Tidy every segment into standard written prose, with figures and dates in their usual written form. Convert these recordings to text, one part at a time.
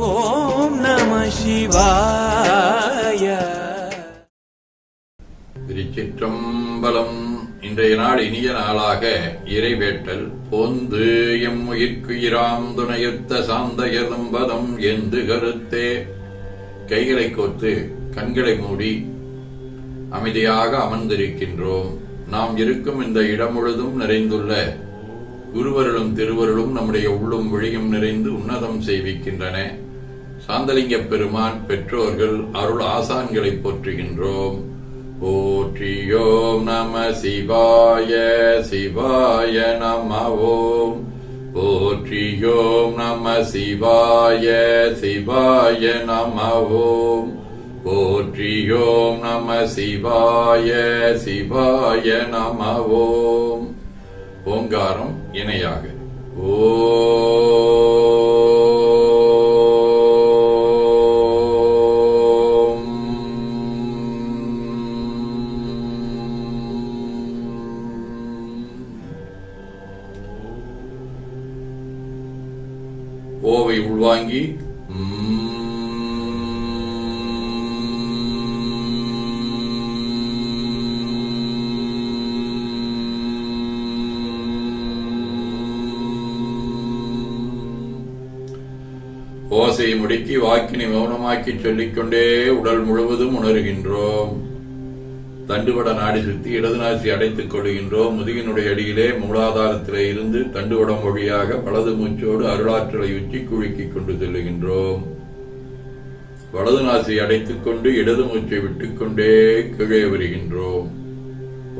ஓம் நம சிவாய. திருச்சிற்றம்பலம். இன்றைய நாள் இனிய நாளாக இறைவேட்டல் போந்து எம் உயிர்க்குயிராம் துணையுத்த சாந்தயதும்பதம் எந்து கருத்தே. கைகளை கோர்த்து கண்களை மூடி அமைதியாக அமர்ந்திருக்கின்றோம். நாம் இருக்கும் இந்த இடம் முழுதும் நிறைந்துள்ள குருவருளும் திருவருளும் நம்முடைய உள்ளும் விழியும் நிறைந்து உன்னதம் செய்விக்கின்றன. சாந்தலிங்க பெருமான் பெற்றோர்கள் அருள் ஆசான்களை போற்றுகின்றோம். போற்றியோம் நம சிவாய சிவாய நம ஓம். போற்றியோம் நம சிவாய சிவாய நம ஓம். போற்றியோம் நம சிவாய சிவாய நம ஓம். ஓங்காரம் இணையாக ஓம். ஓவை உள்வாங்கி ஓசையை முடுக்கி வாக்கினை மௌனமாக்கி சொல்லிக்கொண்டே உடல் முழுவதும் உணர்கின்றோம். தண்டுவட நாடி சுற்றி இடது நாசி அடைத்துக் கொள்கின்றோம். முதுகினுடைய அடியிலே மூலாதாரத்திலே இருந்து தண்டுவடம் வழியாக வலது மூச்சோடு அருளாற்றலை உச்சி குழுக்கிக் கொண்டு செல்லுகின்றோம். வலது நாசி அடைத்துக் கொண்டு இடது மூச்சை விட்டுக்கொண்டே கீழே வருகின்றோம்.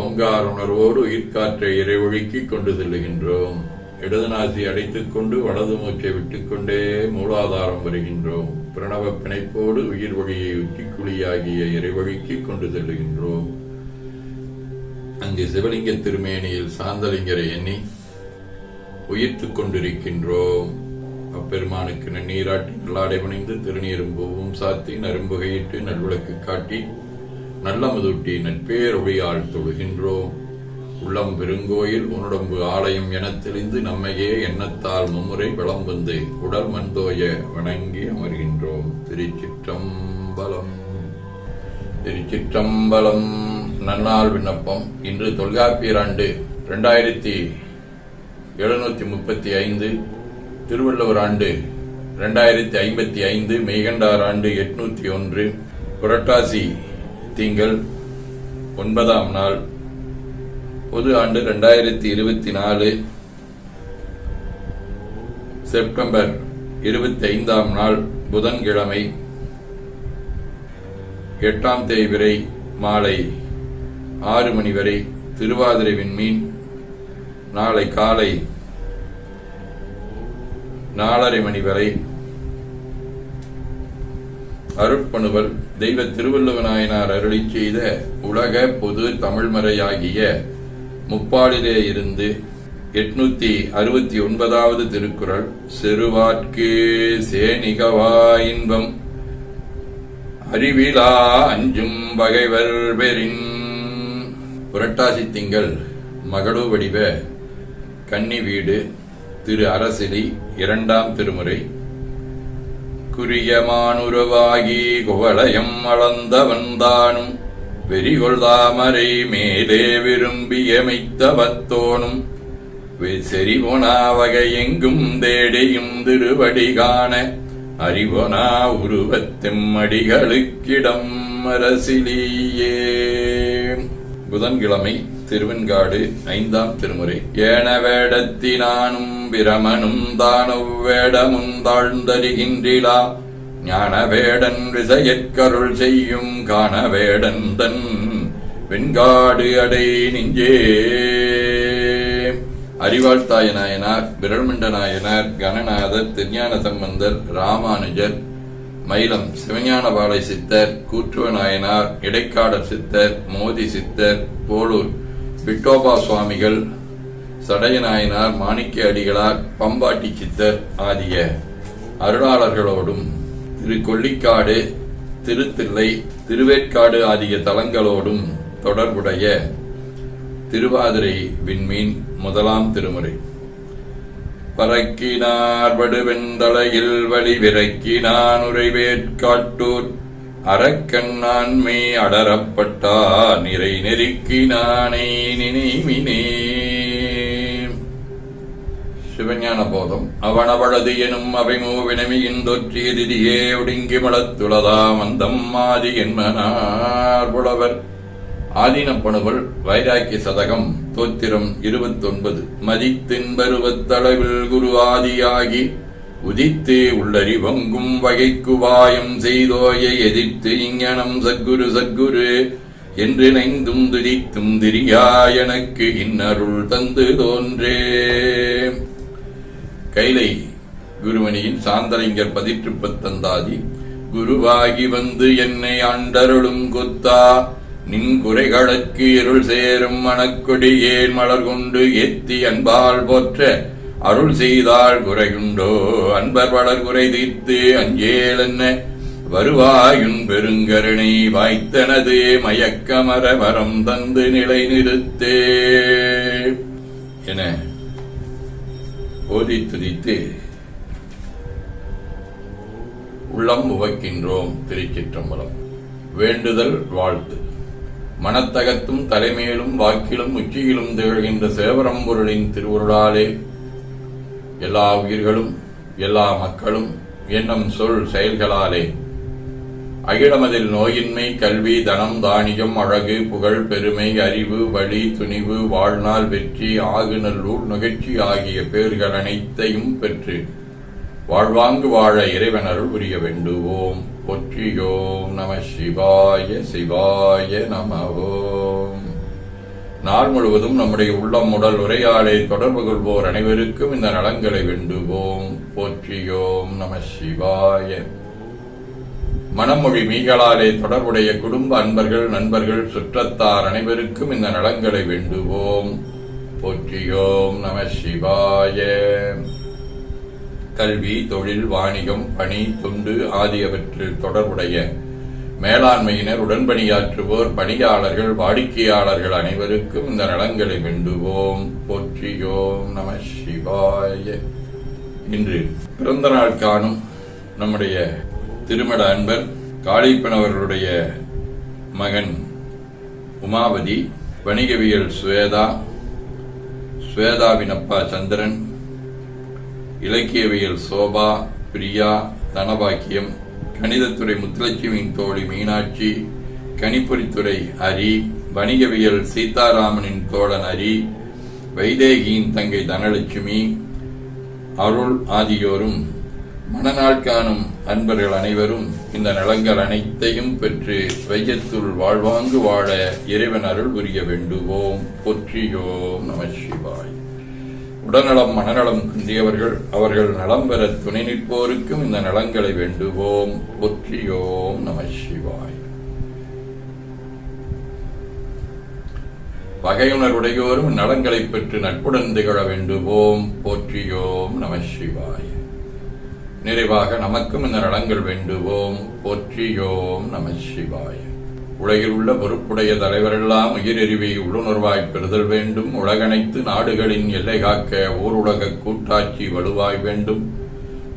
ஓங்கார உணர்வோடு உயிர்காற்றை இறைவொழுக்கிக் கொண்டு செல்லுகின்றோம். இடது நாசி அடைத்துக் கொண்டு வலது மூச்சை விட்டுக்கொண்டே மூலாதாரம் வருகின்றோம். பிரணவ பிணைப்போடு உயிர் வழியை உச்சிக்குழியாகிய இறைவழிக்கு கொண்டு செல்லுகின்றோம். அங்கு சிவலிங்க திருமேனியில் சாந்தலிங்கரை எண்ணி உயிர்த்துக் கொண்டிருக்கின்றோம். அப்பெருமானுக்கு நன்னீராட்டி நல்லாடை பணிந்து திருநீரும் பூவும் சாத்தி நரும்புகையிட்டு நல்விளக்கு காட்டி நல்லமுதூட்டி நட்பேரொழியால் தொழுகின்றோம். உள்ளம் பெருங்கோயில் உன்னுடம்பு ஆலயம் எனத் தெளிந்து நம்மையே எண்ணத்தால் மும்முறை வளம் வந்து உடல் மண்தோய வணங்கி அமர்கின்றோம். திருச்சிற்றம்பலம். திருச்சிற்றம்பலம். நன்னாள் விண்ணப்பம். இன்று தொல்காப்பியர் ஆண்டு 2735, திருவள்ளுவர் ஆண்டு 2055, மெய்கண்டார் ஆண்டு 801, புரட்டாசி திங்கள் 9ஆம் நாள், பொது ஆண்டு 2024, செப்டம்பர் 25ஆம் நாள், புதன்கிழமை, 8ஆம் தேய்பிறை மாலை 6 மணி வரை, திருவாதிரை விண்மீன். நாளை காலை 4:30 மணி வரை அருட்பணுவல். தெய்வ திருவள்ளுவநாயனார் அருளி செய்த உலக பொது தமிழ்மறையாகிய முப்பாலிலே இருந்து 869வது திருக்குறள். செருவார்க்கு சேனிகவா இன்பம் அறிவிலா அஞ்சும் பகைவர் பெறின். புரட்டாசி திங்கள் மகளு வடிவ கன்னி வீடு திரு அரசிலி 2ஆம் திருமுறை. குறியமானுருவாகி குவளையம் அளந்தவன்தானும் வெறிகொள் தாமரை மேலே விரும்பியமைத்தவத்தோனும் செறிவொனா வகை எங்கும் தேடியும் திருவடி காண அறிவொனா உருவத்தெம்மடிகளுக்கிடம் அரசிலியே. புதன்கிழமை, திருவெண்காடு 5ஆம் திருமுறை. ஏன வேடத்தினானும் பிரமனும் தானவ்வேடமும் தாழ்ந்தறிகின்றிலா ஞான வேடன் விசையற்கருள் செய்யும் காண வேடன் தன் வெண்காடு அடை நெஞ்சே. அறிவாழ்த்தாய நாயனார், விரல்மண்ட நாயனார், கணநாதர், திருஞான சம்பந்தர், ராமானுஜர், மயிலம் சிவஞானபாலை சித்தர், கூற்றுவ நாயனார், இடைக்காடர் சித்தர், மோதி சித்தர், போலூர் விட்டோபா சுவாமிகள், சடைய நாயனார், மாணிக்க அடிகளார், பம்பாட்டி சித்தர் ஆகிய அருளாளர்களோடும் திரு கொள்ளிக்காடு, திருத்தில்லை, திருவேற்காடு ஆகிய தலங்களோடும் தொடர்புடைய திருவாதிரை விண்மீன் 1ஆம் திருமுறை. பறக்கினார் வடுவெந்தலையில் வழி விரக்கினான் உரைவேற்காட்டூர் அரக்கன் ஆண்மை அடரப்பட்டார் நிறை நெருக்கினானை நினைவினே. சிவஞான போதம். அவனவளது எனும் அவைமூவினமியின் தொற்றியதிதியே ஒடுங்கி மலத்துளதாம் அந்தம் ஆதி என்மனார் புலவர். ஆதீனப்பணுவல் வைராக்கிய சதகம் தோத்திரம் 29. மதித்தின்பருவத்தளவில் குரு ஆதியாகி உதித்தே உள்ளறிவங்கும் வகைக்குவாயம் செய்தோய எதிர்த்து இங்ஙனம் சத்குரு சத்குரு என்று நைந்தும் துதித்தும் திரியா எனக்கு இன்னருள் தந்து தோன்றே. கைலை குருமணியின் சாந்தலிங்கர் 19 குருவாகி வந்து என்னை ஆண்டருளும் கொத்தா நின் குறைகளுக்கு இருள் சேரும் மணக்கொடியேன் மலர் கொண்டு ஏத்தி அன்பால் போற்ற அருள் செய்தால் குறையுண்டோ அன்பர் வளர் குறை தீர்த்து அஞ்சேல் என்ன வருவாயுன் பெருங்கருணை வாய்த்தனது மயக்கமர வரம் தந்து நிலை நிறுத்தே என ஓதி துதித்து உள்ளம் உவக்கின்றோம். திருச்சிற்றம்பலம். வேண்டுதல் வாழ்த்து. மனத்தகத்தும் தலைமையிலும் வாக்கிலும் உச்சியிலும் திகழ்கின்ற சேவரம்பொருளின் திருவுருளாலே எல்லா உயிர்களும் எல்லா மக்களும் எண்ணம் சொல் செயல்களாலே அகிலமதில் நோயின்மை கல்வி தனம் தானியம் அழகு புகழ் பெருமை அறிவு வழி துணிவு வாழ்நாள் வெற்றி ஆகு நல்லூர் நுகழ்ச்சி ஆகிய பேர்கள் அனைத்தையும் பெற்று வாழ்வாங்கு வாழ இறைவன் அருள் புரிய வேண்டுவோம். போற்றியோம் நம சிவாய சிவாய நமவோம். நாள் முழுவதும் நம்முடைய உள்ளம் உடல் உரையாடை தொடர்பு கொள்வோர் அனைவருக்கும் இந்த நலங்களை வேண்டுவோம். போற்றியோம் நம சிவாய. மனமொழி மீகளாலே தொடர்புடைய குடும்ப அன்பர்கள் நண்பர்கள் சுற்றத்தார் அனைவருக்கும் இந்த நலங்களை வேண்டுவோம். போற்றியோம் நம சிவாய. கல்வி தொழில் வாணிகம் பணி தொண்டு ஆகியவற்றில் தொடர்புடைய மேலாண்மையினர் உடன்பணியாற்றுவோர் பணியாளர்கள் வாடிக்கையாளர்கள் அனைவருக்கும் இந்த நலங்களை வேண்டுவோம். போற்றியோம் நம சிவாய. இன்று பிறந்த நாள் காணும் நம்முடைய திருமட அன்பர் காளிப்பன் அவர்களுடைய மகன் உமாவதி, வணிகவியல் ஸ்வேதாவின் அப்பா சந்திரன், இலக்கியவியல் சோபா, பிரியா, தனபாக்கியம், கணிதத்துறை முத்துலட்சுமியின் தோழி மீனாட்சி, கணிப்பொறித்துறை ஹரி, வணிகவியல் சீதாராமனின் தோழன் ஹரி, வைதேகியின் தங்கை தனலட்சுமி, அருள் ஆகியோரும் மணநாள் காணும் அன்பர்கள் அனைவரும் இந்த நலங்கள் அனைத்தையும் பெற்று வையத்துள் வாழ்வாங்கு வாழ இறைவன் அருள் புரிய வேண்டுவோம். போற்றியோம் நம சிவாய். உடல்நலம் மனநலம் குன்றியவர்கள் அவர்கள் நலம் பெற துணை நிற்போருக்கும் இந்த நலங்களை வேண்டுவோம். போற்றியோம் நம சிவாய். பகையுணர்வுடையோரும் நலங்களை பெற்று நட்புடன் திகழ வேண்டுவோம். போற்றியோம் நம சிவாய். நிறைவாக நமக்கும் இந்த நலங்கள் வேண்டுவோம். போற்றியோம் நம சிவாய். உலகில் உள்ள பொறுப்புடைய தலைவரெல்லாம் உயிரெறிவை உள்ளுணர்வாய் பெறுதல் வேண்டும். உலகனைத்து நாடுகளின் எல்லை காக்க ஓர் உலக கூட்டாட்சி வலுவாய் வேண்டும்.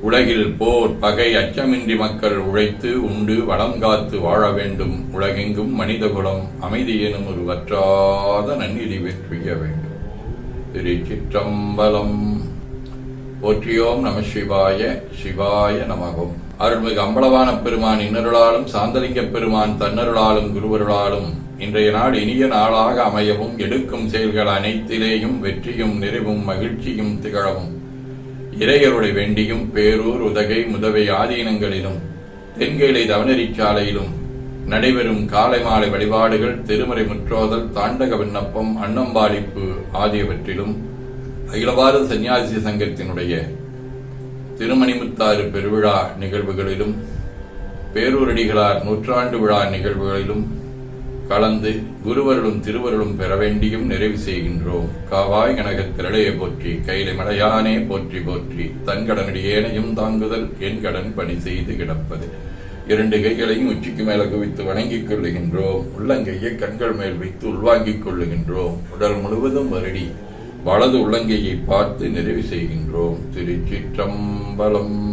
உலகில் போர் பகை அச்சமின்றி மக்கள் உழைத்து உண்டு வளம் காத்து வாழ வேண்டும். உலகெங்கும் மனிதகுலம் அமைதி எனும் ஒரு வற்றாத நன்னிதி வெற்றிய வேண்டும். திருச்சிற்றம்பலம். போற்றியோம் நம சிவாய. சிவாய நமகம். அருள்மிகு அம்பலவான பெருமான் இன்னருளாலும் சாந்தலிங்க பெருமான் தன்னருளாலும் குருவருளாலும் இன்றைய நாள் இனிய நாளாக அமையவும் எடுக்கும் செயல்கள் அனைத்திலேயும் வெற்றியும் நிறைவும் மகிழ்ச்சியும் திகழவும் இறையருளை வேண்டியும் பேரூர் உதகை முதவை ஆதீனங்களிலும் தென்கேலை தவனரிச்சாலையிலும் நடைபெறும் காலை மாலை வழிபாடுகள் திருமறை முற்றோதல் தாண்டக விண்ணப்பம் அன்னம்பாளிப்பு ஆகியவற்றிலும் அகில பாரத சன்னியாசி சங்கத்தினுடைய திருமணிமுத்தாறு பெருவிழா நிகழ்வுகளிலும் பேரூரடிகளார் நூற்றாண்டு விழா நிகழ்வுகளிலும் கலந்து குருவருளும் திருவருளும் பெற வேண்டியும் நிறைவு செய்கின்றோம். காவாய் கனகத் திரளைய போற்றி கைலை மலையானே போற்றி போற்றி தன்கடனடியேனையும் தாங்குதல் என் கடன் பணி செய்து கிடப்பது. இரண்டு கைகளையும் உச்சிக்கு மேல குவித்து வணங்கிக் கொள்ளுகின்றோம். உள்ளங்கையை கண்கள் மேல் வைத்து உள்வாங்கிக் கொள்ளுகின்றோம். உடல் முழுவதும் வருடி வலது உள்ளங்கையை பார்த்து நிறைவு செய்கின்றோம். திருச்சிற்றம்பலம்.